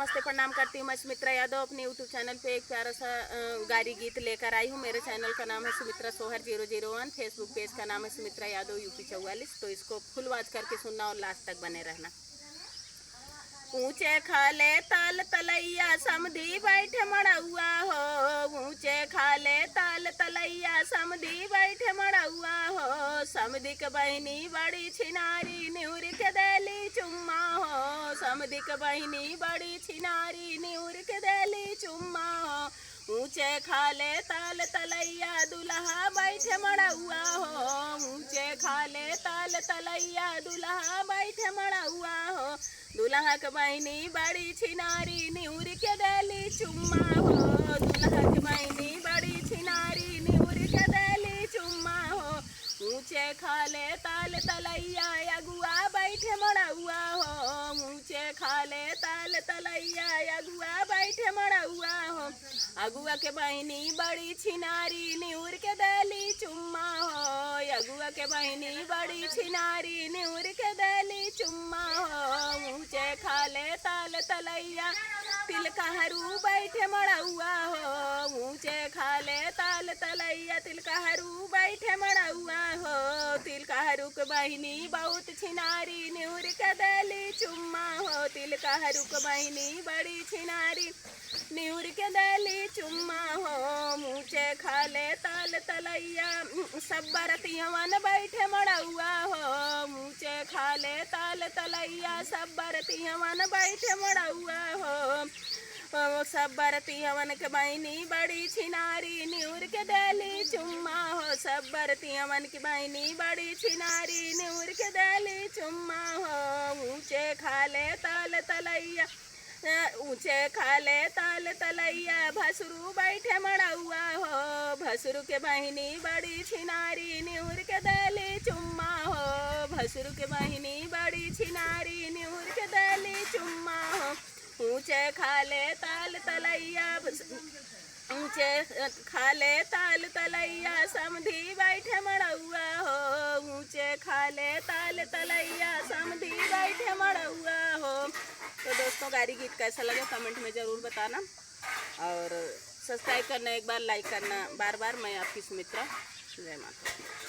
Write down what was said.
नमस्ते, प्रणाम करती हूँ मैं सुमित्रा यादव। अपने यूट्यूब चैनल पे एक प्यारा सा गारी गीत लेकर आई हूँ। मेरे चैनल का नाम है सुमित्रा सोहर 001। फेसबुक पेज का नाम है सुमित्रा यादव यूपी 44। तो इसको फुल वॉच करके सुनना और लास्ट तक बने रहना। ऊंचे खाले ताल तलैया समधी बैठे मड़ौआ हो, ऊंचे खाले ताल तलैया समधी बैठे मड़ौआ हो। समधी के बहनी बड़ी छिनारी न्यूर के देली चुम्मा हो, समधी के बहनी बड़ी छिनारी न्यूर के देली चुम्मा हो। ऊंचे खाले ताल तलैया दुल्हा बैठे मड़ौआ हो, ऊंचे खाले ताल तलैया दुल्हा बैठे मड़ौआ हो। दुल्हा के बहनी बड़ी छिनारी न्यूर के देली चुम्मा हो, दुल्हा के बहनी बड़ी छिनारी न्यूर के देली चुम्मा हो। ऊंचे खाले ताल तलैया अगुआ बैठे मड़ौआ हो, ऊंचे खाले ताल तलैया अगुआ बैठे मड़ौआ हो। अगुआ के बहनी बड़ी छिनारी न्यूर के देली चुम्मा हो, अगुआ के बहनी बड़ी छिनारी न्यूर के देली चुम्मा हो। ऊंचे खाले ताल तलैया तिल कहरू बैठे मड़ौआ हो, ऊंचे खाले ताल तलैया तिल कहरू बैठे मड़ौआ हो। तिल कहरू के बहनी बहुत छिनारी न्यूर के देली चुम्मा हो, तिल कहरू के बहनी बड़ी छिनारी न्यूर के देली चुम्मा हो। ऊंचे खाले ताल तलैया सब बरतियवन बैठे मड़ौआ हो, ऊंचे खाले ताल तलैया सब बरतियवन बैठे मड़ौआ हो। सब बरतियवन के बहनी बड़ी छिनारी न्यूर के देली चुम्मा हो, सब बरतियवन की बहनी बड़ी छिनारी न्यूर के देली चुम्मा हो। ऊंचे खाले ताल तलैया ऊंचे खाले ताल तलैया भसरू बैठे मड़ौआ हो, भसरू के बहनी बड़ी छिनारी न्यूर के देली चुम्मा हो, भसरू के बहनी बड़ी छिनारी न्यूर के देली चुम्मा हो। ऊंचे खाले ताल तलैया ऊंचे खाले ताल तलैया समधी बैठे मड़ौआ हो, ऊंचे खाले ताल तलैया समधी बैठे मड़ौआ हो। तो दोस्तों, गारी गीत कैसा लगा कमेंट में ज़रूर बताना और सब्सक्राइब करना, एक बार लाइक करना बार बार। मैं आपकी सुमित्रा, जय माता।